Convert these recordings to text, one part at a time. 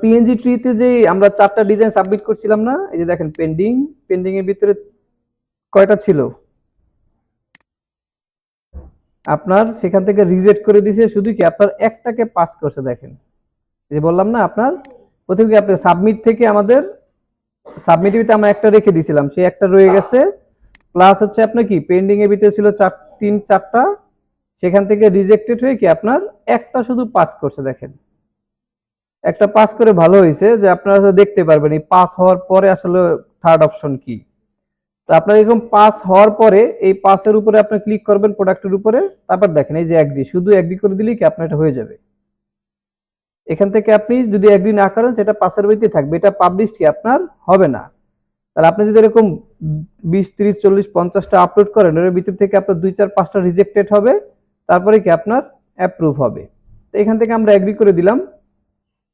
PNG ট্রিতে যে আমরা 4টা ডিজাইন সাবমিট করছিলাম না, এই যে দেখেন পেন্ডিং এর ভিতরে কয়টা ছিল, আপনার সেখান থেকে রিজেক্ট করে দিয়েছে, শুধু কি আপনার একটাকে পাস করছে। দেখেন এই যে বললাম না, আপনার প্রথমে কি আপনি সাবমিট থেকে আমাদের সাবমিটিভিতে আমরা একটা রেখে দিয়েছিলাম, সেই একটা রয়ে গেছে, প্লাস হচ্ছে আপনার কি পেন্ডিং এর ভিতরে ছিল 4টা, সেখান থেকে রিজেক্টেড হয়ে কি আপনার একটা শুধু পাস করছে। দেখেন একটা পাস করে ভালো হয়েছে যে আপনারা দেখতে পারবেন এই পাস হওয়ার পরে আসলে থার্ড অপশন কি। তো আপনার এরকম পাস হওয়ার পরে এই পাসের উপরে আপনি ক্লিক করবেন প্রোডাক্টের উপরে, তারপর দেখেন এই যে এগ্রি, শুধু এগ্রি করে দিলেই কি আপনার এটা হয়ে যাবে। এখান থেকে আপনি যদি এগ্রি না করেন সেটা পাসের ভিতরে থাকবে, এটা পাবলিশ কি আপনার হবে না। তাহলে আপনি যদি এরকম 20, 30, 40, 50টা আপলোড করেন, এর ভিতর থেকে আপনার 2, 4, 5টা রিজেক্টেড হবে, তারপরে কি আপনার অ্যাপ্রুভ হবে। তো এখান থেকে আমরা এগ্রি করে দিলাম।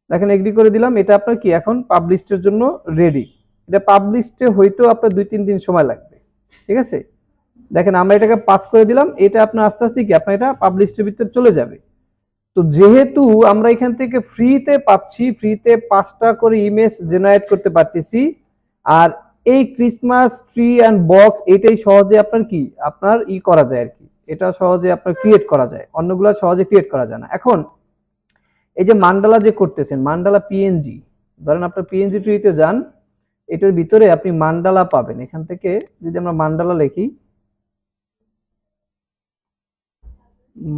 দেখেন এগ্রি করে দিলাম, এটা আপনার কি এখন পাবলিশের জন্য রেডি। এটা পাবলিশে হইতেও আপনার 2-3 দিন সময় লাগবে, ঠিক আছে। দেখেন আমরা এটাকে পাস করে দিলাম, এটা আপনার আস্তে আস্তে কি আপনার এটা পাবলিশের ভিতরে চলে যাবে। তো যেহেতু আমরা এখান থেকে ফ্রিতে পাচ্ছি, ফ্রিতে 5টা করে ইমেজ জেনারেট করতে পারতেছি, আর এই ক্রিসমাস ট্রি অ্যান্ড বক্স এটাই সহজে আপনার কি আপনার করা যায় আর কি, এটা সহজে আপনার ক্রিয়েট করা যায়, অন্যগুলো সহজে ক্রিয়েট করা যায় না। এখন এই যে মান্ডালা যে করতেছেন, মান্ডালা পিএনজি, ধরেন আপনার পিএনজি ট্রিতে যান, এটার ভিতরে আপনি মান্ডালা পাবেন। এখান থেকে যদি আমরা মান্ডালা লিখি,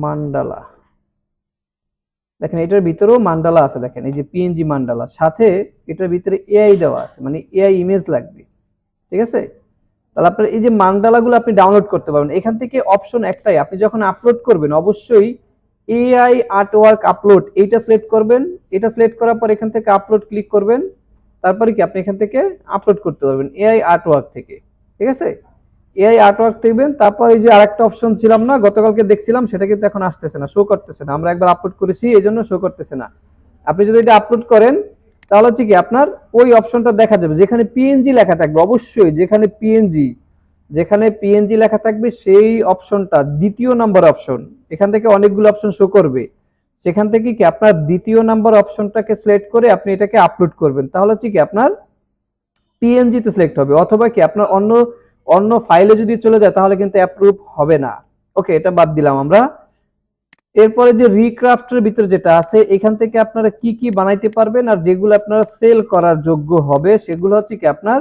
মান্ডালা, দেখেন এটার ভিতরেও মান্ডালা আছে। দেখেন এই যে পিএনজি মান্ডালা, সাথে এটার ভিতরে এআই দেওয়া আছে, মানে এআই ইমেজ লাগবে, ঠিক আছে। তাহলে আপনার এই যে মান্ডালাগুলো আপনি ডাউনলোড করতে পারবেন। এখান থেকে অপশন একটাই, আপনি যখন আপলোড করবেন অবশ্যই এআই আর্টওয়ার্ক আপলোড এইটা সিলেক্ট করবেন। এটা সিলেক্ট করার পর এখান থেকে আপলোড ক্লিক করবেন, তারপরে কি আপনি এখান থেকে আপলোড করতে পারবেন এআই আর্টওয়ার্ক থেকে, ঠিক আছে। এআই আর্টওয়ার্ক দেখবেন, তারপর এই যে আরেকটা অপশন ছিলাম না গতকালকে দেখছিলাম, সেটা কিন্তু এখন আসতেছে না, শো করতেছে না। আমরা একবার আপলোড করেছি এই জন্য শো করতেছে না। আপনি যদি এটা আপলোড করেন তাহলে হচ্ছে কি আপনার ওই অপশনটা দেখা যাবে যেখানে পিএনজি লেখা থাকবে। অবশ্যই যেখানে পিএনজি লেখা থাকবে সেই অপশনটা দ্বিতীয় নাম্বার অপশন, এখান থেকে অনেকগুলো অপশন শো করবে, সেখান থেকে কি আপনার দ্বিতীয় নাম্বার অপশনটাকে সিলেক্ট করে আপনি এটাকে আপলোড করবেন, তাহলে হচ্ছে কি আপনার পিএনজি তে সিলেক্ট হবে। অথবা কি আপনার অন্য অন্য ফাইলে যদি চলে যায় তাহলে কিন্তু অ্যাপ্রুভ হবে না। ওকে, এটা বাদ দিলাম আমরা। এরপরে যে রিক্রাফটের ভিতরে যেটা আছে, এখান থেকে আপনারা কি কি বানাইতে পারবেন, আর যেগুলো আপনারা সেল করার যোগ্য হবে সেগুলো হচ্ছে কি আপনার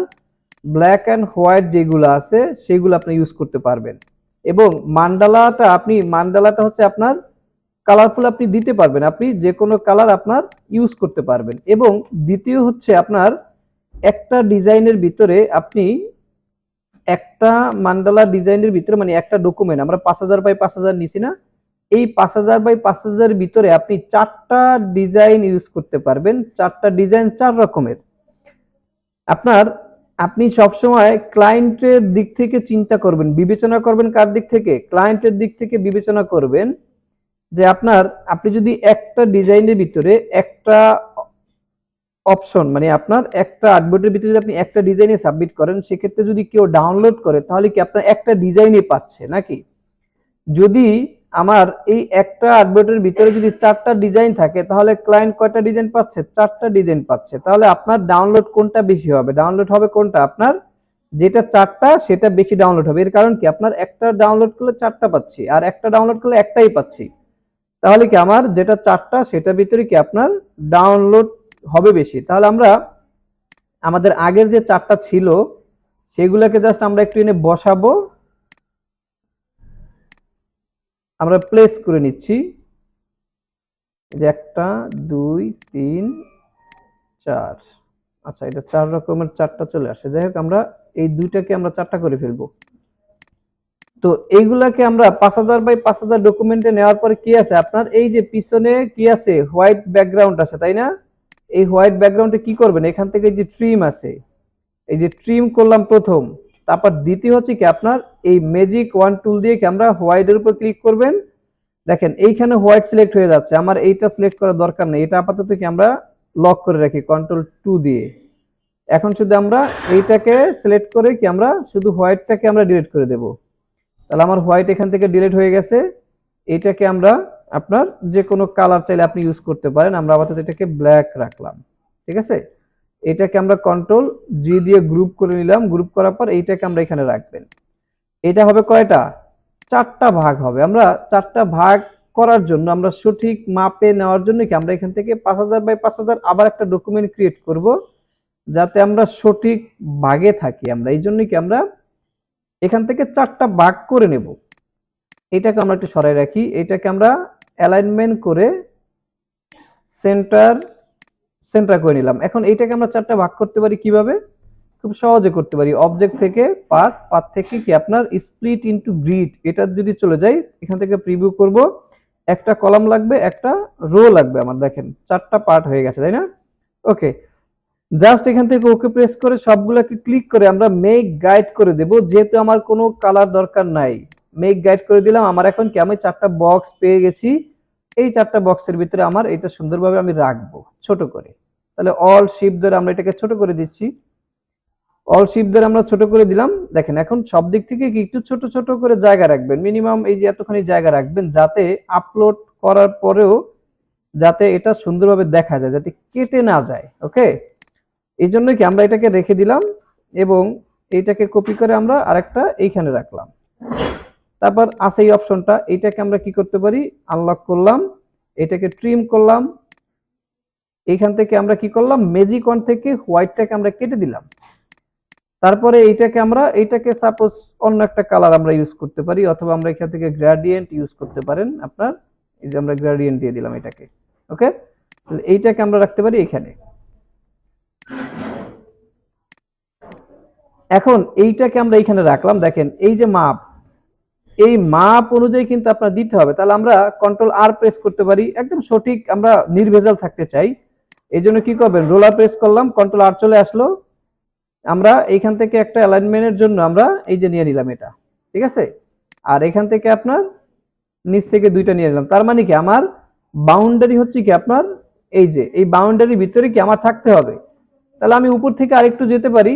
ব্ল্যাক অ্যান্ড হোয়াইট যেগুলো আছে সেগুলো আপনি ইউজ করতে পারবেন। এবং মান্ডালাটা হচ্ছে আপনার কালারফুল আপনি দিতে পারবেন, আপনি যে কোনো কালার আপনার ইউজ করতে পারবেন। এবং দ্বিতীয় হচ্ছে আপনার একটা ডিজাইনের ভিতরে আপনি একটা মান্ডালা ডিজাইনের ভিতরে, মানে একটা ডকুমেন্ট আমরা 5000 বাই 5000 নিছি না, এই 5000 বাই 5000 এর ভিতরে আপনি 4টা ডিজাইন ইউজ করতে পারবেন। 4টা ডিজাইন 4 রকমের। আপনি সবসময় ক্লায়েন্টের দিক থেকে চিন্তা করবেন, বিবেচনা করবেন কার দিক থেকে, ক্লায়েন্টের দিক থেকে বিবেচনা করবেন যে আপনি যদি একটা ডিজাইনের ভিতরে একটা অপশন, মানে আপনার একটা আর্টবোর্ডের ভিতরে যদি আপনি একটা ডিজাইনে সাবমিট করেন, সেক্ষেত্রে যদি কেউ ডাউনলোড করে তাহলে কি আপনার একটা ডিজাইনই পাচ্ছে নাকি। যদি আমার এই একটা আর্টবোর্ডের ভিতরে যদি 4টা ডিজাইন থাকে তাহলে ক্লায়েন্ট কয়টা ডিজাইন পাচ্ছে, 4টা ডিজাইন পাচ্ছে। তাহলে আপনার ডাউনলোড কোনটা বেশি হবে, ডাউনলোড হবে কোনটা আপনার যেটা 4টা সেটা বেশি ডাউনলোড হবে। এর কারণ কি আপনার একটা ডাউনলোড করলে 4টা পাচ্ছি, আর একটা ডাউনলোড করলে একটাই পাচ্ছি। তাহলে কি আমার যেটা 4টা সেটার ভিতরে কি আপনার ডাউনলোড হবে বেশি। তাহলে আমরা আমাদের আগের যে 4টা ছিল সেগুলোকে জাস্ট আমরা একটু এনে বসাবো, আমরা প্লেস করে নিচ্ছি যে 1, 2, 3, 4। আচ্ছা, এটা 4 রকমের 4টা চলে আসে। যাই হোক, আমরা এই দুইটাকে আমরা 4টা করে ফেলবো। তো এইগুলাকে আমরা 5000 বাই 5000 ডকুমেন্টে নেওয়ার পরে কি আছে আপনার এই যে পিছনে কি আছে, হোয়াইট ব্যাকগ্রাউন্ড আছে, তাই না। এই হোয়াইট ব্যাকগ্রাউন্ডে কি করবেন, এখান থেকে যে ট্রিম আছে, এই যে ট্রিম করলাম প্রথম, তারপর দ্বিতীয় হচ্ছে কি আপনার এই ম্যাজিক ওয়ান টুল দিয়ে কি আমরা হোয়াইটের উপর ক্লিক করবেন। দেখেন এইখানে হোয়াইট সিলেক্ট হয়ে যাচ্ছে, আমার এইটা সিলেক্ট করার দরকার নেই, এটা আপাতত কি আমরা লক করে রাখি Ctrl+2 দিয়ে। এখন শুধু আমরা এইটাকে সিলেক্ট করে কি আমরা শুধু হোয়াইটটাকে আমরা ডিলিট করে দেব। তাহলে আমার হোয়াইট এখান থেকে ডিলিট হয়ে গেছে। এইটাকে আমরা আপনার যে কোনো কালার চাইলে আপনি ইউজ করতে পারেন, আমরা আপাতত এটাকে ব্ল্যাক রাখলাম। ঠিক আছে, এটাকে আমরা কন্ট্রোল জি দিয়ে গ্রুপ করে নিলাম। গ্রুপ করার পর এইটাকে আমরা এখানে রাখবেন। এটা হবে কয়টা? 4টা ভাগ হবে। আমরা 4টা ভাগ করার জন্য, আমরা সঠিক মাপে নেওয়ার জন্য কি আমরা এখান থেকে 5000 বাই 5000 আবার একটা ডকুমেন্ট ক্রিয়েট করব, যাতে আমরা সঠিক ভাগে থাকি। আমরা এই জন্য কি আমরা এখান থেকে 4টা ভাগ করে নেব। এটাকে আমরা একটু সরাই রাখি। এটাকে আমরা অ্যালাইনমেন্ট করে সেন্টার সেন্টার করে নিলাম। এখন এইটাকে আমরা 4টা ভাগ করতে পারি কিভাবে? খুব সহজে করতে পারি। অবজেক্ট থেকে পাথ, পাথ থেকে কি আপনার স্প্লিট ইনটু গ্রিড, এটা যদি চলে যাই, এখান থেকে প্রিভিউ করব, একটা কলাম লাগবে, একটা রো লাগবে আমার। দেখেন 4টা পার্ট হয়ে গেছে, তাই না? ওকে, জাস্ট এখান থেকে ওকে প্রেস করে সবগুলোকে ক্লিক করে আমরা মেক গাইড করে দেব। যেহেতু আমার কোনো কালার দরকার নাই, মেক গাইড করে দিলাম। আমার এখন কি, আমি 4টা বক্স পেয়ে গেছি। এই 4টা বক্সের ভিতরে আমার এটা সুন্দরভাবে আমি রাখবো ছোট করে। তাহলে অল শিফট ধরে আমরা এটাকে ছোট করে দিচ্ছি। অল শিফট ধরে আমরা ছোট করে দিলাম। দেখেন এখন সব দিক থেকে কি একটু ছোট ছোট করে জায়গা রাখবেন, মিনিমাম এই যে এতখানি জায়গা রাখবেন, যাতে আপলোড করার পরেও যাতে এটা সুন্দরভাবে দেখা যায়, যাতে কেটে না যায়। ওকে, এই জন্য কি আমরা এটাকে রেখে দিলাম এবং এইটাকে কপি করে আমরা আরেকটা এইখানে রাখলাম। তারপর আছে এই অপশনটা, এইটাকে আমরা কি করতে পারি, আনলক করলাম, এটাকে ট্রিম করলাম। এইখান থেকে আমরা কি করলাম, ম্যাজিক অন থেকে হোয়াইটটাকে আমরা কেটে দিলাম। তারপরে এইটাকে সাপোজ অন্য একটা কালার আমরা ইউজ করতে পারি, অথবা আমরা এখান থেকে গ্রেডিয়েন্ট ইউজ করতে পারেন আপনার। এই যে আমরা গ্রেডিয়েন্ট দিয়ে দিলাম এটাকে। ওকে, এইটাকে আমরা রাখতে পারি এখানে। এখন এইটাকে আমরা এইখানে রাখলাম। দেখেন এই যে মাপ, এই মাপ অনুযায়ী কিন্তু আপনার দিতে হবে। তাহলে আমরা কন্ট্রোল আর প্রেস করতে পারি, একদম সঠিক আমরা নির্ভেজাল থাকতে চাই। এই জন্য কি করবেন, রোলার প্রেস করলাম, কন্ট্রোল আর চলে আসলো। আমরা এইখান থেকে একটা অ্যালাইনমেন্টের জন্য আমরা এই যে নিয়ে নিলাম এটা, ঠিক আছে। আর এখান থেকে আপনার নিচ থেকে 2টা নিয়ে নিলাম। তার মানে কি আমার বাউন্ডারি হচ্ছে কি আপনার এই যে এই বাউন্ডারির ভিতরে কি আমার থাকতে হবে। তাহলে আমি উপর থেকে আরেকটু যেতে পারি।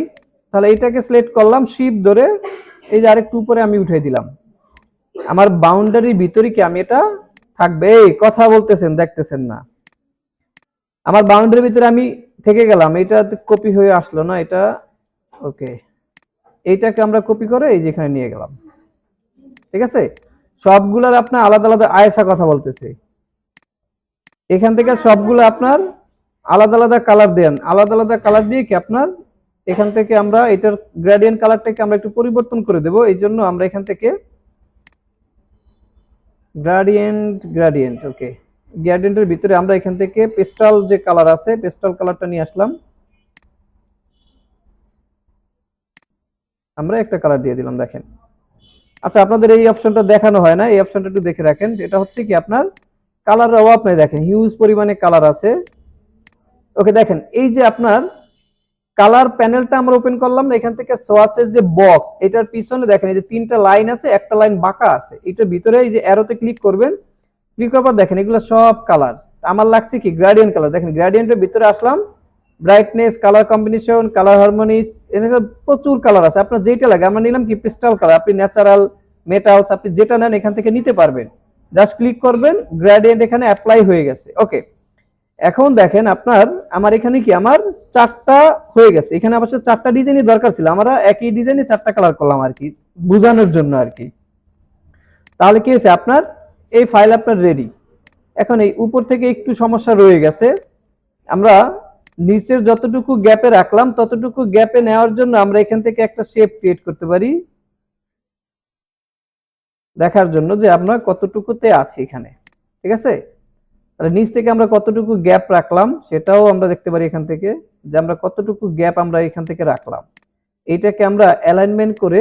তাহলে এটাকে সিলেক্ট করলাম, শিফট ধরে এই যে আরেকটু উপরে আমি উঠিয়ে দিলাম। আমার বাউন্ডারির ভিতরে কি আমি এটা থাকবে। এই কথা বলতেছেন, দেখতেছেন না? আমার বাউন্ডারির ভিতরে আমি থেকে গেলাম, এটা কপি হয়ে আসলো না এটা। ওকে, এইটাকে আমরা কপি করে এই যে এখানে নিয়ে গেলাম, ঠিক আছে। সবগুলার আপনার আলাদা আলাদা আয়েশা কথা বলতেছে, এখান থেকে সবগুলো আপনার আলাদা আলাদা কালার দেন। আলাদা আলাদা কালার দিয়ে কি আপনার এখান থেকে আমরা এটার গ্রেডিয়েন্ট কালারটাকে আমরা একটু পরিবর্তন করে দেব। এই জন্য আমরা এখান থেকে গ্রেডিয়েন্ট ওকে, গ্রেডিয়েন্টের ভিতরে আমরা এখান থেকে পেস্টাল যে কালার আছে, পেস্টাল কালারটা নিয়ে আসলাম। আমরা একটা কালার দিয়ে দিলাম, দেখেন। আচ্ছা, আপনাদের এই অপশনটা দেখানো হয় না, এই অপশনটা একটু দেখে রাখেন। এটা হচ্ছে কি আপনার কালারের অভাব নেই, দেখেন হিউজ পরিমাণে কালার আছে। ওকে, দেখেন এই যে আপনার কালার প্যানেলটা আমরা ওপেন করলাম, এখান থেকে সোয়াসের যে বক্স, এটার পিছনে দেখেন এই যে 3টা লাইন আছে, একটা লাইন বাঁকা আছে। এটার ভিতরে এই যে অ্যারোতে ক্লিক করবেন, ক্লিক করার পর দেখেন এগুলো সব কালার। আমার লাগছে কি গ্রেডিয়েন্ট কালার। দেখেন গ্রেডিয়েন্টের ভিতরে আসলাম, ব্রাইটনেস, কালার কম্বিনেশন, কালার হারমোনিস, এখানে প্রচুর কালার আছে। আপনার যেটা লাগে, আমরা নিলাম কি পেস্টাল কালার। আপনি ন্যাচারাল, মেটালস, আপনি যেটা নেন এখান থেকে নিতে পারবেন। জাস্ট ক্লিক করবেন, গ্রেডিয়েন্ট এখানে অ্যাপ্লাই হয়ে গেছে। ওকে, এখন দেখেন আপনার আমার এখানে কি আমার 4টা হয়ে গেছে। এখানে অবশ্য 4টা ডিজাইনই দরকার ছিল, আমরা একই ডিজাইনে 4টা কালার করলাম আর কি, বোঝানোর জন্য আর কি। তাহলে কি হয়েছে, আপনার এই ফাইল আপনার রেডি। এখন এই উপর থেকে একটু সমস্যা রয়ে গেছে, আমরা নিচের যতটুকু গ্যাপে রাখলাম ততটুকু গ্যাপে নেওয়ার জন্য আমরা এখান থেকে একটা শেপ ক্রিয়েট করতে পারি, দেখার জন্য যে আমরা কতটুকুতে আছি এখানে, ঠিক আছে। তাহলে নিচ থেকে আমরা কতটুকু গ্যাপ রাখলাম সেটাও আমরা দেখতে পারি এখান থেকে, যে আমরা কতটুকু গ্যাপ আমরা এখান থেকে রাখলাম। এইটাকে আমরা অ্যালাইনমেন্ট করে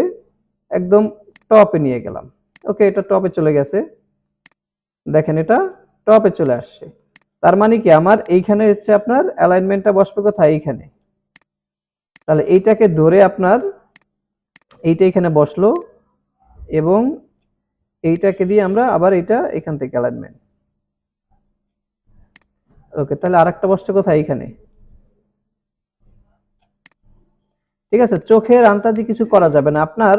একদম টপে নিয়ে গেলাম। ওকে, এটা টপে চলে গেছে, দেখেন এটা টপে চলে আসছে। তার মানে কি আমার এইখানে হচ্ছে আপনার অ্যালাইনমেন্টটা বসবে কোথায়, এইখানে। তাহলে এইটাকে ধরে আপনার এইটা এখানে বসলো এবং এইটাকে দিয়ে আমরা আবার এটা এখান থেকে অ্যালাইনমেন্ট। ওকে, তাহলে আরেকটা বসছে কোথায়, এইখানে। ঠিক আছে, চোখের আন্দাজে কিছু করা যাবে না। আপনার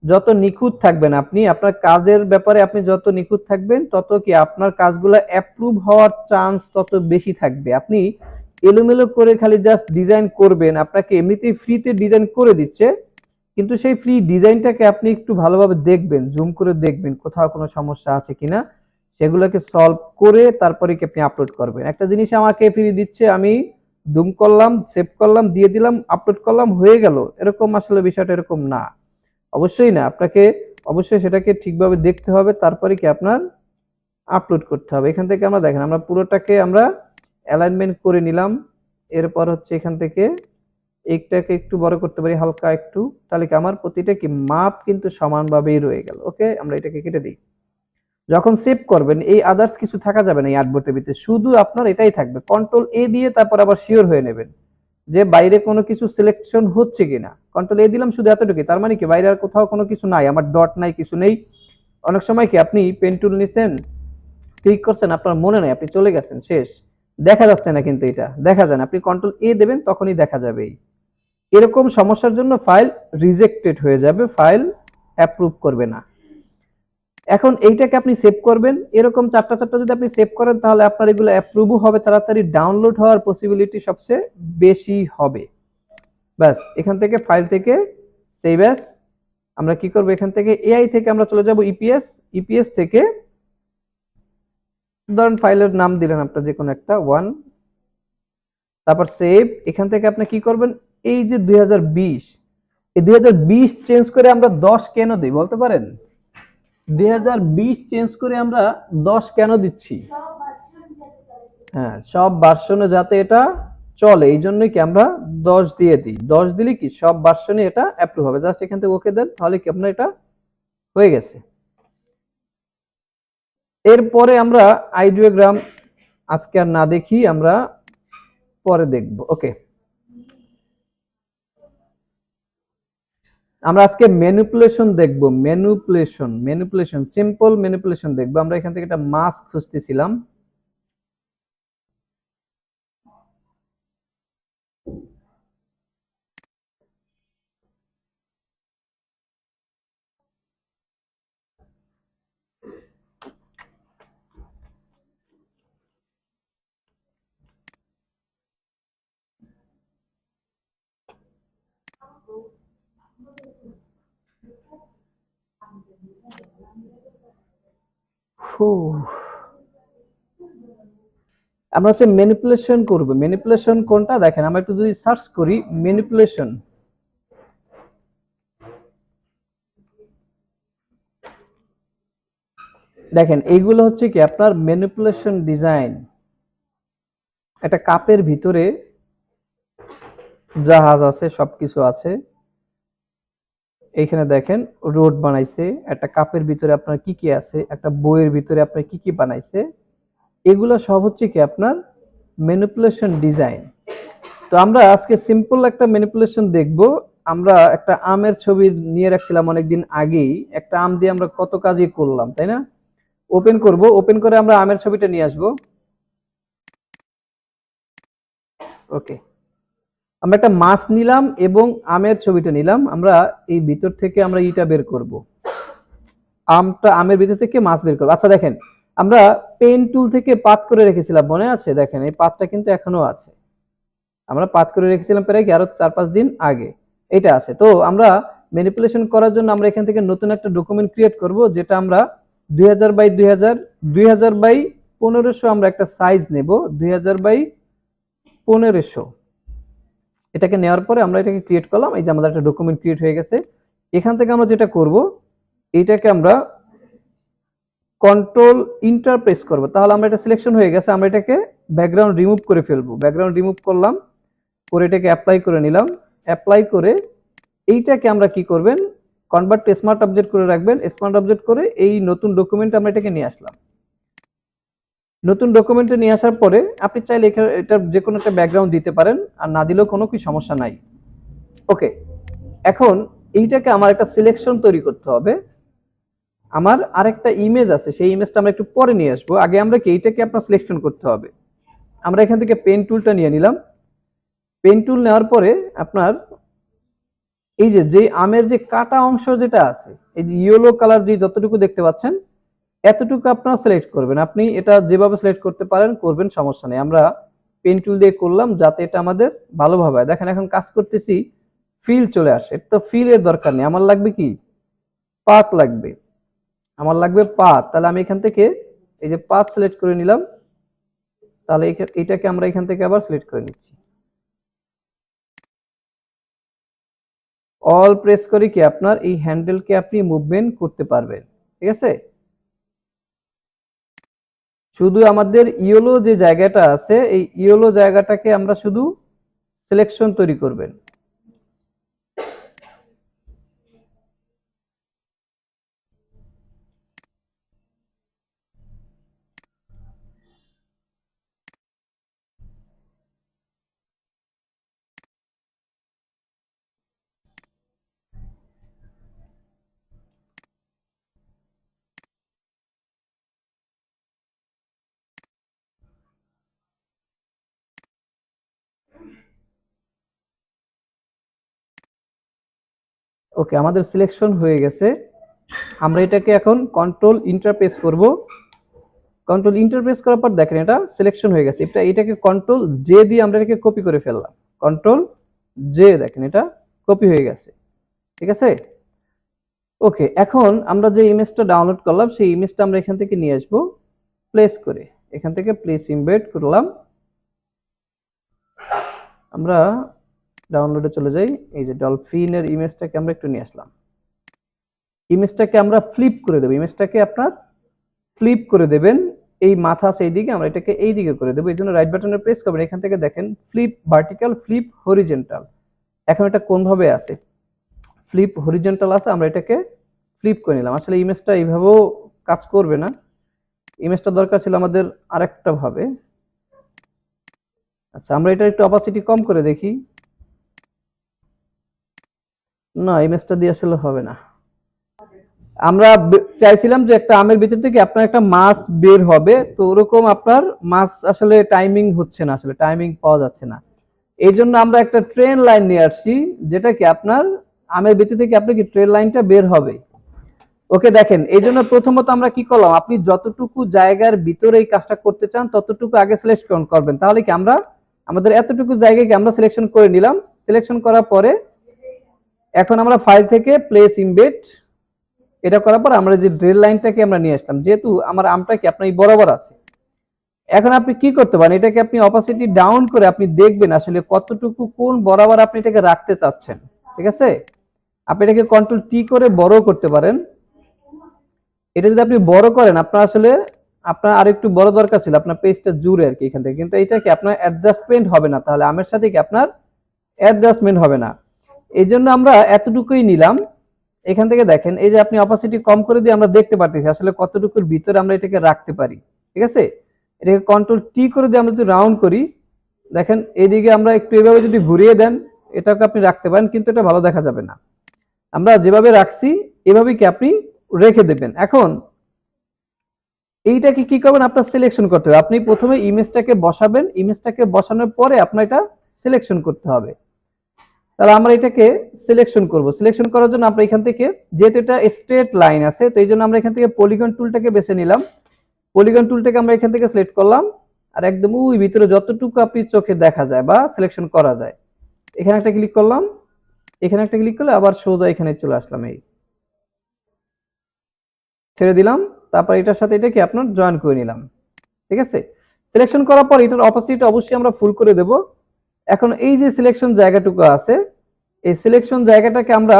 যত নিখুঁত থাকবেন, আপনি আপনার কাজের ব্যাপারে আপনি যত নিখুঁত থাকবেন, তত কি আপনার কাজগুলো অ্যাপ্রুভ হওয়ার চান্স তত বেশি থাকবে। আপনি এলোমেলো করে খালি জাস্ট ডিজাইন করবেন, আপনাকে এমনিতেই ফ্রিতে ডিজাইন করে দিচ্ছে, কিন্তু সেই ফ্রি ডিজাইনটাকে আপনি একটু ভালোভাবে দেখবেন, জুম করে দেখবেন কোথাও কোনো সমস্যা আছে কিনা, সেগুলোকে সলভ করে তারপরে কি আপনি আপলোড করবেন। একটা জিনিস আমাকে ফ্রি দিচ্ছে, আমি জুম করলাম, সেভ করলাম, দিয়ে দিলাম, আপলোড করলাম, হয়ে গেল, এরকম আসলে বিষয়টা এরকম না, অবশ্যই না। আপনাকে অবশ্যই সেটাকে ঠিকভাবে দেখতে হবে, তারপরে কি আপনার আপলোড করতে হবে। এখান থেকে আমরা দেখেন, আমরা পুরোটাকে আমরা অ্যালাইনমেন্ট করে নিলাম। এরপর হচ্ছে এখান থেকে এইটাকে একটু বড় করতে পারি হালকা একটু, তাহলে কি আমার প্রতিটা কি মাপ কিন্তু সমানভাবেই রয়ে গেল। ওকে, আমরা এটাকে কেটে দিই। যখন সেভ করবেন এই আদার্স কিছু থাকা যাবে না, এই আর্টবোর্ডের ভিতরে শুধু আপনার এটাই থাকবে। কন্ট্রোল এ দিয়ে তারপর আবার শিওর হয়ে নেবেন যে বাইরে কোনো কিছু সিলেকশন হচ্ছে কিনা। কন্ট্রোল এ দিলাম শুধু এতটুকুই, তার মানে কি বাইরে আর কোথাও কোনো কিছু নাই, আমার ডট নাই, কিছু নেই। অনেক সময় কি আপনি পেন টুল নিছেন, ক্লিক করছেন, আপনার মনে নাই, আপনি চলে গেছেন, শেষ, দেখা যাচ্ছে না, কিন্তু এটা দেখা যায় না। আপনি কন্ট্রোল এ দেবেন, তখনই দেখা যাবে। এরকম সমস্যার জন্য ফাইল রিজেক্টেড হয়ে যাবে, ফাইল অ্যাপ্রুভ করবে না। এখন এইটাকে আপনি সেভ করবেন, এরকম চারটা চারটা যদি আপনি সেভ করেন, তাহলে আপনার এগুলো অ্যাপ্রুভও হবে তাড়াতাড়ি, ডাউনলোড হওয়ার পসিবিলিটি সবচেয়ে বেশি হবে। ব্যাস, এখান থেকে ফাইল থেকে সেভ অ্যাজ আমরা কি করব, এখান থেকে এআই থেকে আমরা চলে যাব ইপিএস, ইপিএস থেকে ধরেন ফাইলের নাম দিলেন আপনার যে কোনো একটা ওয়ান, তারপর সেভ। এখান থেকে আপনি কি করবেন, এই যে 2020, এই 2020 চেঞ্জ করে আমরা 10 কেন দিই বলতে পারেন? 2020 চেঞ্জ করে আমরা 10 কেন দিচ্ছি? হ্যাঁ, সব ভার্সনে যাতে এটা চলে, এই জন্যই কি আমরা 10 দিয়ে দিই। 10 দিলে কি সব ভার্সনে এটা অ্যাপ্রুভ হবে। জাস্ট এখান থেকে ওকে দেন, তাহলে কি আপনার এটা হয়ে গেছে। এরপরে আমরা আইডিওগ্রাম আজকে আর না দেখি, আমরা পরে দেখব। ওকে, আমরা আজকে ম্যানিপুলেশন দেখব। ম্যানিপুলেশন সিম্পল ম্যানিপুলেশন দেখব। আমরা এখান থেকে একটা মাস্ক খুঁজতেছিলাম, আমরা হচ্ছে ম্যানিপুলেশন করব। ম্যানিপুলেশন কোনটা দেখেন, আমরা একটু যদি সার্চ করি ম্যানিপুলেশন, দেখেন এইগুলো হচ্ছে কি আপনার ম্যানিপুলেশন ডিজাইন। একটা কাপের ভিতরে জাহাজ আছে, সবকিছু আছে। এইখানে দেখেন রোড বানাইছে, একটা কাপের ভিতরে আপনার কি কি আছে, একটা বইয়ের ভিতরে আপনার কি কি বানাইছে, এগুলো সব হচ্ছে কি আপনার ম্যানিপুলেশন ডিজাইন। তো আমরা আজকে সিম্পল একটা ম্যানিপুলেশন দেখব। আমরা একটা আমের ছবি নিয়ে রাখছিলাম অনেকদিন আগেই, একটা আম দিয়ে আমরা কত কাজই করলাম, তাই না? ওপেন করব, ওপেন করে আমরা আমের ছবিটা নিয়ে আসব। ওকে, আমরা একটা মাছ নিলাম এবং আমের ছবিটা নিলাম। আমরা এই ভিতর থেকে আমরা ইটা বের করব, আমটা আমের ভিতর থেকে মাছ বের করব। আচ্ছা দেখেন, আমরা পেন টুল থেকে পাত করে রেখেছিলাম, মনে আছে? দেখেন এই পাতটা কিন্তু এখনো আছে, আমরা পাত করে রেখেছিলাম প্রায় কি আরো 4-5 দিন আগে, এটা আছে। তো আমরা ম্যানিপুলেশন করার জন্য আমরা এখান থেকে নতুন একটা ডকুমেন্ট ক্রিয়েট করব, যেটা আমরা 2000 বাই 2000 বাই 1500 আমরা একটা সাইজ নেব, 2000 বাই 1500। এটাকে নেওয়ার পরে আমরা এটাকে ক্রিয়েট করলাম, এই যে আমাদের একটা ডকুমেন্ট ক্রিয়েট হয়ে গেছে। এখান থেকে আমরা যেটা করব, এইটাকে আমরা কন্ট্রোল ইন্টার প্রেস করব, তাহলে আমরা এটা সিলেকশন হয়ে গেছে। আমরা এটাকে ব্যাকগ্রাউন্ড রিমুভ করে ফেলবো, ব্যাকগ্রাউন্ড রিমুভ করলাম, করে এটাকে অ্যাপ্লাই করে নিলাম। অ্যাপ্লাই করে এইটাকে আমরা কি করবেন, কনভার্ট টু স্মার্ট অবজেক্ট করে রাখবেন। স্মার্ট অবজেক্ট করে এই নতুন ডকুমেন্টে আমরা এটাকে নিয়ে আসলাম। নতুন ডকুমেন্টে নিয়ে আসার পরে আপনি চাইলে এটা যে কোনো একটা ব্যাকগ্রাউন্ড দিতে পারেন, আর না দিলেও কোনো কি সমস্যা নাই। ওকে, এখন এইটাকে আমার একটা সিলেকশন তৈরি করতে হবে। আমার আরেকটা ইমেজ আছে, সেই ইমেজটা আমরা একটু পরে নিয়ে আসবো। আগে আমরা কি এইটাকে আপনার সিলেকশন করতে হবে। আমরা এখান থেকে পেন টুলটা নিয়ে নিলাম। পেন টুল নেওয়ার পরে আপনার এই যে আমের যে কাটা অংশ যেটা আছে, এই যে ইয়েলো কালার যে যতটুকু দেখতে পাচ্ছেন, এতটুকু আপনারা সিলেক্ট করবেন। আপনি এটা যেভাবে সিলেক্ট করতে পারেন করবেন, সমস্যা নেই। আমরা পেন টুল দিয়ে করলাম যাতে এটা আমাদের ভালোভাবে হয়। দেখেন এখন কাজ করতেছি, ফিল চলে আসে। তো ফিলের দরকার নেই, আমার লাগবে কি, পাথ লাগবে, আমার লাগবে পাথ। তাহলে আমি এখান থেকে এই যে পাথ সিলেক্ট করে নিলাম, তাহলে এটাকে আমরা এখান থেকে আবার সিলেক্ট করে নিচ্ছি। অল প্রেস করে কি আপনার এই হ্যান্ডেলকে আপনি মুভমেন্ট করতে পারবেন, ঠিক আছে। শুধু আমাদের ইয়েলো যে জায়গাটা আছে, এই ইয়েলো জায়গাটাকে আমরা শুধু সিলেকশন তৈরি করবেন। ওকে, আমাদের সিলেকশন হয়ে গেছে। আমরা এটাকে এখন কন্ট্রোল ইন্টারপ্রেস করব। কন্ট্রোল ইন্টারপ্রেস করার পর দেখেন এটা সিলেকশন হয়ে গেছে। এটাকে কন্ট্রোল জে দিয়ে আমরা এটাকে কপি করে ফেললাম। কন্ট্রোল জে, দেখেন এটা কপি হয়ে গেছে, ঠিক আছে। ওকে, এখন আমরা যে ইমেজটা ডাউনলোড করলাম সেই ইমেজটা আমরা এখান থেকে নিয়ে আসবো, প্লেস করে এখান থেকে প্লেস ইমবেড করলাম। আমরা ডাউনলোডে চলে যাই, এই যে ডলফিনের ইমেজটাকে আমরা একটু নিয়ে আসলাম। ইমেজটাকে আমরা ফ্লিপ করে দেবো, ইমেজটাকে আপনার ফ্লিপ করে দেবেন। এই মাথা সেই দিকে, আমরা এটাকে এই দিকে করে দেবো। এই জন্য রাইট বাটনে প্রেস করবেন, এখান থেকে দেখেন ফ্লিপ ভার্টিক্যাল, ফ্লিপ হরিজেন্টাল। এখন এটা কোন ভাবে আছে, ফ্লিপ হরিজেন্টাল আছে, আমরা এটাকে ফ্লিপ করে নিলাম। আসলে ইমেজটা এইভাবেও কাজ করবে না, ইমেজটা দরকার ছিল আমাদের আরেকটা ভাবে। আচ্ছা, আমরা এটা একটু অপাসিটি কম করে দেখি। না, ইমেজটা দিয়ে আসলে হবে না। আমরা চাইছিলাম যে একটা আমের ভিতর থেকে আপনার একটা মাছ বের হবে, তো ওরকম আপনার মাছ আসলে টাইমিং হচ্ছে না, আসলে টাইমিং পাওয়া যাচ্ছে না। এই জন্য আমরা একটা ট্রেন লাইন নিয়ে আসছি, যেটা কি আপনার আমের ভিতর থেকে আপনি কি ট্রেন লাইনটা বের হবে। ওকে, দেখেন এই জন্য প্রথমত আমরা কি করলাম, আপনি যতটুকু জায়গার ভিতরে এই কাজটা করতে চান ততটুকু আগে সিলেকশন করবেন। তাহলে কি আমরা আমাদের এতটুকু জায়গাকে আমরা সিলেকশন করে নিলাম। সিলেকশন করার পরে এখন আমরা ফাইল থেকে প্লেস ইমবেড এটা করার পর আমরা যে ড্রেল লাইনটাকে আমরা নিয়ে আসলাম, যেহেতু আমার আমটা কি আপনার এই বরাবর আছে। এখন আপনি কি করতে পারেন, এটাকে আপনি অপাসিটি ডাউন করে আপনি দেখবেন আসলে কতটুকু কোন বরাবর আপনি এটাকে রাখতে চাচ্ছেন, ঠিক আছে। আপনি এটাকে কন্ট্রোল টি করে বড় করতে পারেন। এটা যদি আপনি বড় করেন, আপনার আসলে আপনার আরেকটু বড় দরকার ছিল, আপনার পেজটা জুড়ে আর কি এখান থেকে, কিন্তু এটা কি আপনার অ্যাডজাস্টমেন্ট হবে না, তাহলে আমের সাথে কি আপনার অ্যাডজাস্টমেন্ট হবে না। এই জন্য আমরা এতটুকুই নিলাম। এখান থেকে দেখেন এই যে আপনি অপাসিটি কম করে দিয়ে আমরা দেখতে পারতেছি আসলে কতটুকুর ভিতরে আমরা এটাকে রাখতে পারি, ঠিক আছে। এটাকে কন্ট্রোল টি করে দিয়ে আমরা যদি রাউন্ড করি, দেখেন এইদিকে আমরা একটু এভাবে যদি ঘুরিয়ে দেন এটাকে আপনি রাখতে পারেন, কিন্তু এটা ভালো দেখা যাবে না। আমরা যেভাবে রাখছি এভাবেই কি আপনি রেখে দেবেন। এখন এইটাকে কি করবেন, আপনার সিলেকশন করতে হবে। আপনি প্রথমে ইমেজটাকে বসাবেন, ইমেজটাকে বসানোর পরে আপনার এটা সিলেকশন করতে হবে। তাহলে আমরা এটাকে সিলেকশন করব। সিলেকশন করার জন্য আমরা এখান থেকে, যেহেতু এটা স্ট্রেট লাইন আছে, তো এই জন্য আমরা এখান থেকে পলিগন টুলটাকে বেছে নিলাম। পলিগন টুলটাকে আমরা এখান থেকে সিলেক্ট করলাম, আর একদম ওই ভিতরে যতটুকু আপনি চোখে দেখা যায় বা সিলেকশন করা যায়, এখানে একটা ক্লিক করলাম। এখানে একটা ক্লিক করলে আবার সোজা এখানে চলে আসলাম, এই ছেড়ে দিলাম। তারপর এটার সাথে এটাকে আপনার জয়েন করে নিলাম, ঠিক আছে। সিলেকশন করার পর এটার অপোজিট অবশ্যই আমরা ফুল করে দেব। এখন এই যে সিলেকশন জায়গাটুকু আছে, এই সিলেকশন জায়গাটাকে আমরা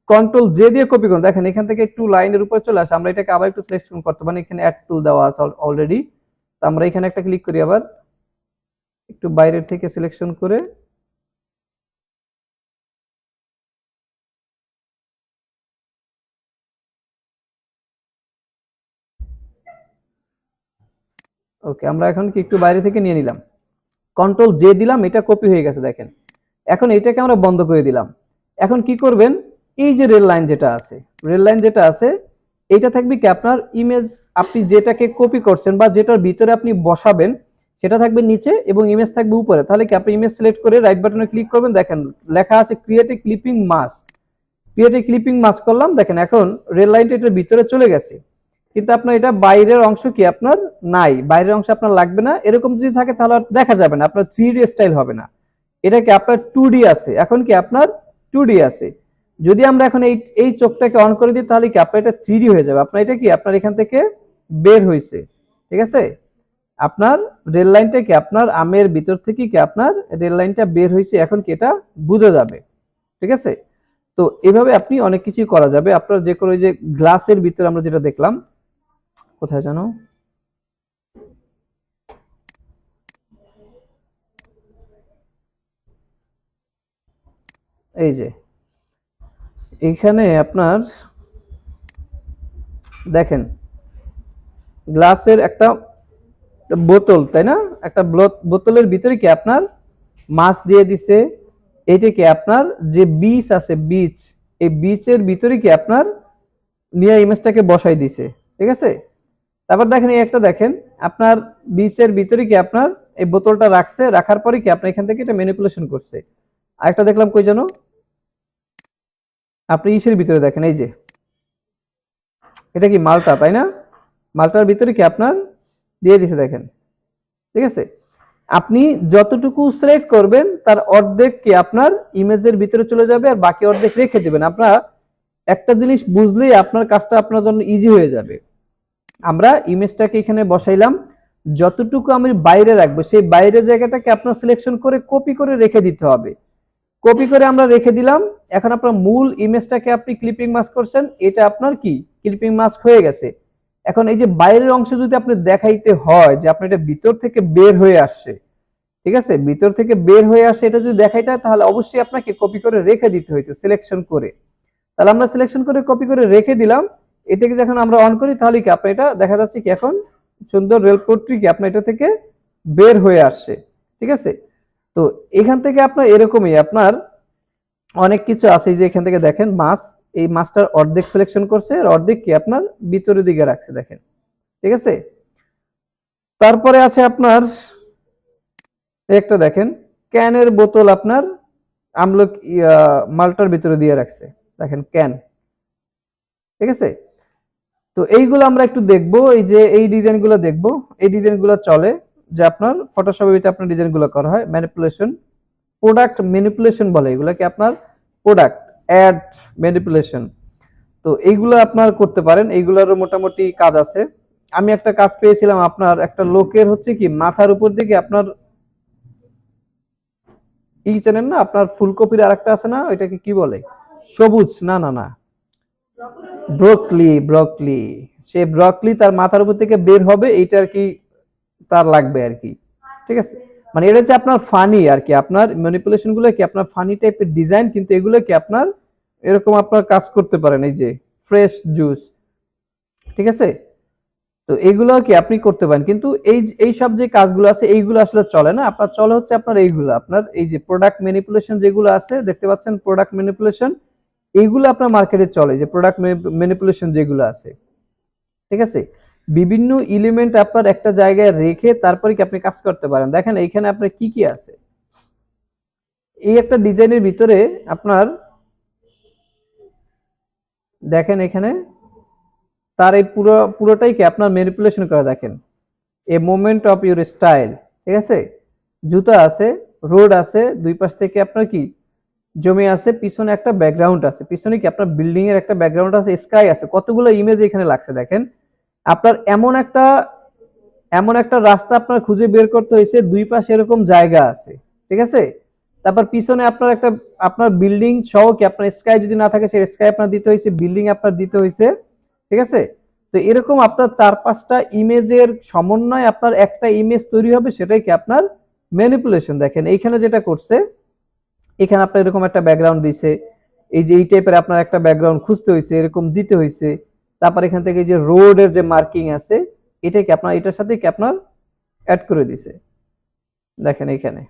কন্ট্রোল জে দিয়ে কপি করুন। দেখেন এখান থেকে একটু লাইনের উপরে চলে আসে, আমরা এটাকে আবার একটু সিলেকশন করতে পারি। এখানে অ্যাড টুল দেওয়া আছে অলরেডি, তো আমরা এখানে একটা ক্লিক করি, আবার একটু বাইরের থেকে সিলেকশন করে ওকে, আমরা এখন কি একটু বাইরে থেকে নিয়ে নিলাম, কন্ট্রোল জে দিলাম, এটা কপি হয়ে গেছে দেখেন। এখন এটাকে আমরা বন্ধ করে দিলাম। এখন কি করবেন, এই যে রেল লাইন যেটা আছে, রেল লাইন যেটা আছে এটা থাকবে কি আপনার ইমেজ, আপনি যেটাকে কপি করছেন বা যেটার ভিতরে আপনি বসাবেন সেটা থাকবে নিচে এবং ইমেজ থাকবে উপরে। তাহলে কি আপনি ইমেজ সিলেক্ট করে রাইট বাটনে ক্লিক করবেন, দেখেন লেখা আছে create a clipping mask. Create a clipping mask করলাম, দেখেন এখন রেল লাইনটা এটার ভিতরে চলে গেছে। কিন্তু আপনার এটা বাইরের অংশ কি আপনার নাই, বাইরের অংশ আপনার লাগবে না, এরকম যদি থাকে তাহলে আর দেখা যাবে না, আপনার 3D স্টাইল হবে না। এটা কি আপনার 2D আছে, এখন কি আপনার 2D আছে। যদি আমরা এখন এই এই চোখটাকে অন করে দিই তাহলে কি আপনার এটা 3D হয়ে যাবে। আপনার এটা কি আপনার এখান থেকে বের হয়েছে, ঠিক আছে। আপনার রেল লাইনটা কি আপনার আমের ভিতর থেকে কি আপনার রেল লাইনটা বের হয়েছে, এখন কি এটা বোঝা যাবে, ঠিক আছে। তো এভাবে আপনি অনেক কিছুই করা যাবে। আপনার যে কোনো যে গ্লাসের ভিতরে আমরা যেটা দেখলাম, কোথায় জানো, এই যে এইখানে আপনার দেখেন গ্লাসের একটা বোতল, তাই না, একটা বোতলের ভিতরে কি আপনার মাছ দিয়ে দিছে। এইটা কি আপনার যে বীজ আছে, বীজ, এই বীজের ভিতরে কি আপনার নিয়ে ইমেজটাকে বসাই দিছে, ঠিক আছে। তারপর দেখেন এই একটা দেখেন আপনার বীজের ভিতরে কি আপনার এই বোতলটা রাখছে, রাখার পরে কি আপনার এখান থেকে এটা ম্যানিপুলেশন করছে। আরেকটা দেখলাম কই জানো, আপনি ইসের ভিতরে দেখেন, এই যে এটা কি মালটা, তাই না, মালটার ভিতরে কি আপনার দিয়ে দিছে দেখেন, ঠিক আছে। আপনি যতটুকু সিলেক্ট করবেন তার অর্ধেক কি আপনার ইমেজের ভিতরে চলে যাবে, আর বাকি অর্ধেক রেখে দিবেন। আপনার একটা জিনিস বুঝলেই আপনার কাজটা আপনার জন্য ইজি হয়ে যাবে। আমরা ইমেজটাকে এখানে বসাইলাম, যতটুকু আমি বাইরে রাখবো সেই বাইরের জায়গাটাকে আপনার সিলেকশন করে কপি করে রেখে দিতে হবে। কপি করে আমরা রেখে দিলাম। এখন আপনার মূল ইমেজটাকে আপনি ক্লিপিং মাস্ক করছেন, এটা আপনার কি ক্লিপিং মাস্ক হয়ে গেছে। এখন এই যে বাইরের অংশ যদি আপনি দেখাইতে হয় যে আপনি এটা ভিতর থেকে বের হয়ে আসছে, ঠিক আছে, ভিতর থেকে বের হয়ে আসে, এটা যদি দেখাইতে হয় তাহলে অবশ্যই আপনাকে কপি করে রেখে দিতে হইতো সিলেকশন করে। তাহলে আমরা সিলেকশন করে কপি করে রেখে দিলাম। এটাকে যখন আমরা অন করি তাহলে কি আপনার এটা দেখা যাচ্ছে কি এখন সুন্দর রেলপথটি কি আপনার এটা থেকে বের হয়ে আসছে, ঠিক আছে। তো এখান থেকে আপনার এরকমই আপনার অনেক কিছু আছে, যে এখান থেকে দেখেন মাছ, এই মাছটার অর্ধেক সিলেকশন করছে আর অর্ধেক কি আপনার ভিতরের দিকে রাখছে দেখেন, ঠিক আছে। তারপরে আছে আপনার একটা দেখেন ক্যানের বোতল আপনার আমলক মালটার ভিতরে দিয়ে রাখছে দেখেন ক্যান, ঠিক আছে। তো এইগুলো আমরা একটু দেখবো, এই যে এই ডিজাইনগুলো দেখবো, এই ডিজাইনগুলো চলে যে আপনার ফটোশপের ভিতরে আপনার ডিজাইনগুলো করা হয় ম্যানিপুলেশন, প্রোডাক্ট ম্যানিপুলেশন বলে এগুলোকে আপনার, প্রোডাক্ট অ্যাড ম্যানিপুলেশন। তো এইগুলো আপনার করতে পারেন, এইগুলোরও মোটামুটি কাজ আছে। আমি একটা কাজ পেয়েছিলাম আপনার একটা লোকের হচ্ছে কি মাথার উপর দিকে আপনার এই চেনেন না আপনার ফুলকপির আরেকটা আছে না, ওইটাকে কি বলে, সবুজ, না না না, ব্রোকলি, ব্রোকলি, সে ব্রোকলি তার মাথার উপর থেকে বের হবে, এইটা আর কি তার লাগবে আর কি, ঠিক আছে। মানে এটা হচ্ছে আপনার ফানি আর কি, আপনার ম্যানিপুলেশন গুলো কি আপনার ফানি টাইপের ডিজাইন, কিন্তু এগুলো কি আপনার এরকম আপনার কাজ করতে পারেন, এই যে ফ্রেশ জুস, ঠিক আছে। তো এইগুলো কি আপনি করতে পারেন, কিন্তু এই সব যে কাজগুলো আছে এইগুলো আসলে চলে না, আপনার চলে হচ্ছে আপনার এইগুলো, আপনার এই যে প্রোডাক্ট ম্যানিপুলেশন যেগুলো আছে দেখতে পাচ্ছেন, প্রোডাক্ট ম্যানিপুলেশন এইগুলো আপনার মার্কেটে চলে, যে প্রোডাক্ট ম্যানিপুলেশন যেগুলো আছে, ঠিক আছে। বিভিন্ন এলিমেন্ট আপনার একটা জায়গায় রেখে তারপরে কি আপনি কাজ করতে পারেন। দেখেন এইখানে আপনার কি কি আছে, এই একটা ডিজাইনের ভিতরে আপনার দেখেন এখানে তার এই পুরোটাই কি আপনার ম্যানিপুলেশন করা, দেখেন a moment of your style, ঠিক আছে। জুতা আছে, রোড আছে, দুই পাশ থেকে আপনার কি জমি আছে, পিছনে একটা ব্যাকগ্রাউন্ড আছে, পিছনে কি আপনার বিল্ডিং এর একটা ব্যাকগ্রাউন্ড আছে, স্কাই আছে, কতগুলো ইমেজ এখানে লাগছে দেখেন। আপনার এমন একটা রাস্তা আপনার খুঁজে বের করতে হয়েছে, দুই পাশে এরকম জায়গা আছে, ঠিক আছে। তারপর পিছনে আপনার একটা আপনার বিল্ডিং সহ কি আপনার স্কাই যদি না থাকে সেই স্কাই আপনার দিতে হয়েছে, বিল্ডিং আপনার দিতে হয়েছে, ঠিক আছে। তো এরকম আপনার 4-5টা ইমেজের সমন্বয় আপনার একটা ইমেজ তৈরি হবে, সেটাই কি আপনার ম্যানিপুলেশন। দেখেন এইখানে যেটা করছে, এখানে আপনার এরকম একটা ব্যাকগ্রাউন্ড দিছে, এই যে এই টাইপের আপনার একটা ব্যাকগ্রাউন্ড খুঁজতে হয়েছে, এরকম দিতে হয়েছে। তারপর এখান থেকে যে রোডের যে মার্কিং আছে এটা কি আপনার এটার সাথে কি আপনার অ্যাড করে দিছে, দেখেন এইখানে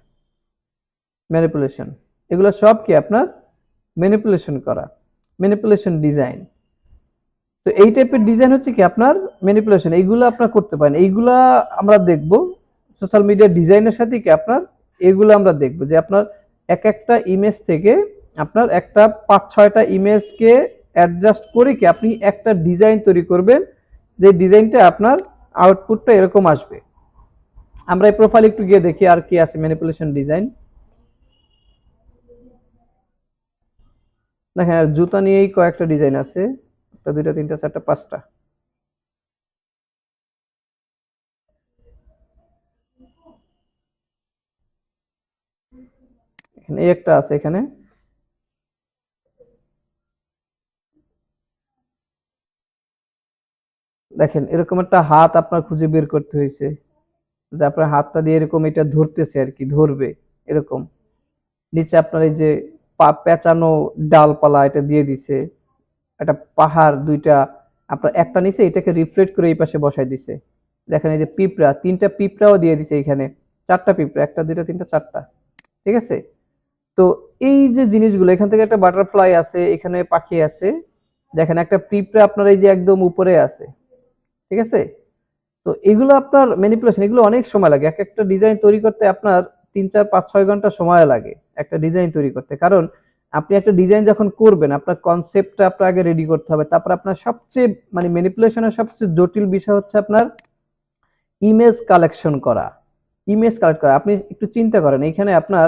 ম্যানিপুলেশন, এগুলো সব কি আপনার ম্যানিপুলেশন করা, ম্যানিপুলেশন ডিজাইন। তো এই টাইপের ডিজাইন হচ্ছে কি আপনার ম্যানিপুলেশন, এইগুলো আপনার করতে পারেন। এইগুলা আমরা দেখব সোশ্যাল মিডিয়া ডিজাইনের সাথে কি আপনার এগুলো আমরা দেখব, যে আপনার এক একটা ইমেজ থেকে আপনার একটা 5-6টা ইমেজকে অ্যাডজাস্ট করে কি আপনি একটা ডিজাইন তৈরি করবেন, যে ডিজাইনটা আপনার আউটপুটটা এরকম আসবে। আমরা এই প্রোফাইল একটু গিয়ে দেখি আর কি আছে ম্যানিপুলেশন ডিজাইন। দেখেন জুতা নিয়েই কয়েকটা ডিজাইন আছে, একটা দুইটা তিনটা চারটা পাঁচটা। এখানে এই একটা আছে, এখানে দেখেন এরকম একটা হাত আপনার খুঁজে বের করতে হয়েছে, যে আপনার হাতটা দিয়ে এরকম এটা ধরতেছে আর কি, ধরবে এরকম। নিচে আপনার এই যে পেঁচানো ডালপালা এটা দিয়ে দিছে, একটা পাহাড় দুইটা আপনার একটা নিচে এটাকে রিফ্লেক্ট করে এই পাশে বসাই দিছে। দেখেন এই যে পিঁপড়া, তিনটা পিঁপড়াও দিয়ে দিছে এখানে, চারটা পিঁপড়া, একটা দুইটা তিনটা চারটা, ঠিক আছে। তো এই যে জিনিসগুলো, এখান থেকে একটা বাটারফ্লাই আছে, এখানে পাখি আছে, দেখেন একটা পিঁপড়া আপনার এই যে একদম উপরে আছে, ঠিক আছে। তো এগুলো আপনার ম্যানিপুলেশন, এগুলো অনেক সময় লাগে, এক একটা ডিজাইন তৈরি করতে আপনার 3 4 5 6 ঘন্টা সময় লাগে একটা ডিজাইন তৈরি করতে। কারণ আপনি একটা ডিজাইন যখন করবেন, আপনার কনসেপ্টটা আপনার আগে রেডি করতে হবে, তারপর আপনার সবচেয়ে মানে ম্যানিপুলেশনের সবচেয়ে জটিল বিষয় হচ্ছে আপনার ইমেজ কালেকশন করা। ইমেজ কালেক্ট করা, আপনি একটু চিন্তা করেন, এখানে আপনার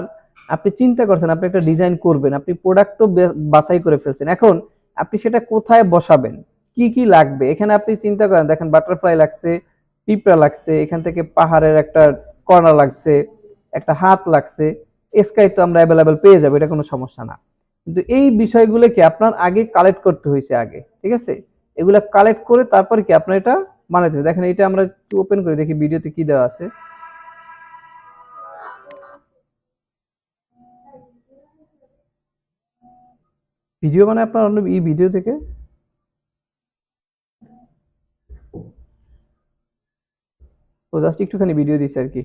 আপনি চিন্তা করছেন আপনি একটা ডিজাইন করবেন, আপনি প্রোডাক্টও বাছাই করে ফেলছেন, এখন আপনি সেটা কোথায় বসাবেন, কি কি লাগবে, এখানে আপনি চিন্তা করেন, দেখেন বাটারফ্লাই লাগছে, পিঁপড়া লাগছে, এখান থেকে পাহাড়ের একটা কর্নার লাগছে, একটা হাত লাগছে, স্কাই তো আমরা অ্যাভেলেবেল পেয়ে যাবো, এটা কোনো সমস্যা না। কিন্তু এই বিষয়গুলোকে আপনার আগে কালেক্ট করতে হয়েছে আগে, ঠিক আছে। এগুলা কালেক্ট করে তারপর কি আপনার এটা বানাইতে হবে। দেখেন এটা আমরা একটু ওপেন করে দেখি ভিডিওতে কি দেওয়া আছে। ভিডিও মানে আপনার অন্য এই ভিডিও থেকে, তো জাস্ট একটুখানি ভিডিও দিছে আর কি।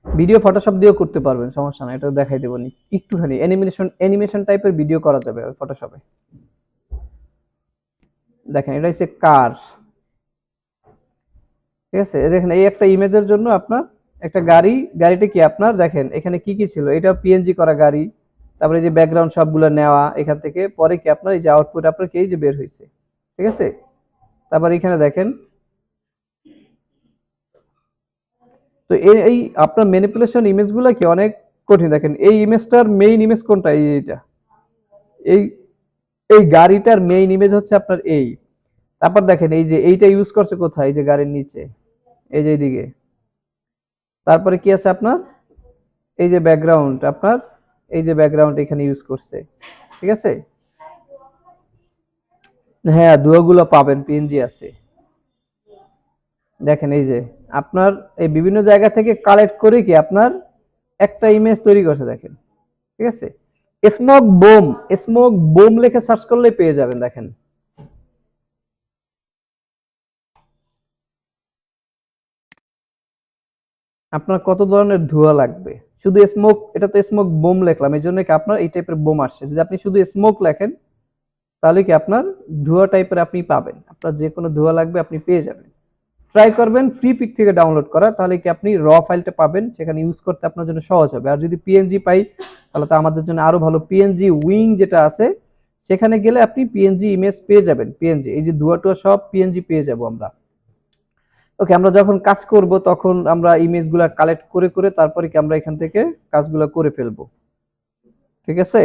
ভিডিও ফটোশপ দিয়েও করতে পারবেন, সমস্যা না, এটা দেখাই দেবো নি। একটুখানি অ্যানিমেশন অ্যানিমেশন টাইপের ভিডিও করা যাবে ফটোশপে। দেখেন এটা হচ্ছে কার, ঠিক আছে। দেখেন এই একটা ইমেজের জন্য আপনার একটা গাড়ি, গাড়িটা কি আপনার দেখেন এখানে কি কি ছিল, এটা পিএনজি করা গাড়ি, তারপরে যে ব্যাকগ্রাউন্ড সবগুলো নেওয়া এখান থেকে, পরে কি আপনার এই যে আউটপুট আপনার কি এই যে বের হয়েছে, ঠিক আছে। তারপর এখানে দেখেন, তো এই আপনার ম্যানিপুলেশন ইমেজগুলো কি অনেক কঠিন। দেখেন এই ইমেজটার মেইন ইমেজ কোনটা, এইটা, এই এই গাড়িটার মেইন ইমেজ হচ্ছে আপনার এই। তারপর দেখেন এই যে এইটা ইউজ করছে কোথায়, এই যে গাড়ির নিচে, এই যে এইদিকে। তারপরে কি আছে আপনার, এই যে ব্যাকগ্রাউন্ড আপনার, এই যে ব্যাকগ্রাউন্ড এখানে ইউজ করছে, ঠিক আছে। হ্যাঁ দুয়াগুলো পাবেন, পিএনজি আছে। দেখেন এই যে আপনার এই বিভিন্ন জায়গা থেকে কালেক্ট করে কি আপনার একটা ইমেজ তৈরি করছে, দেখেন, ঠিক আছে। স্মোক বোম, স্মোক বোম লিখে সার্চ করলে পেয়ে যাবেন। দেখেন আপনার কত ধরনের ধোঁয়া লাগবে, শুধু স্মোক, এটা তো স্মোক বোম লিখলাম, এই জন্য কি আপনার এই টাইপের বোম আসছে। যদি আপনি শুধু স্মোক লেখেন তাহলে কি আপনার ধোঁয়া টাইপের আপনি পাবেন, আপনার যে কোনো ধোঁয়া লাগবে আপনি পেয়ে যাবেন। ট্রাই করবেন ফ্রি পিক থেকে ডাউনলোড করা, তাহলে কি আপনি র ফাইলটা পাবেন, সেখানে ইউজ করতে আপনার জন্য সহজ হবে। আর যদি পিএনজি পাই তাহলে তো আমাদের জন্য আরো ভালো, পিএনজি উইং যেটা আছে সেখানে গেলে আপনি পিএনজি ইমেজ পেয়ে যাবেন, পিএনজি এই যে ধোঁয়া টোয়া সব পিএনজি পেয়ে যাব আমরা। ওকে, আমরা যখন কাজ করব তখন আমরা ইমেজগুলো কালেক্ট করে করে তারপরে কি আমরা এখান থেকে কাজগুলো করে ফেলবো, ঠিক আছে।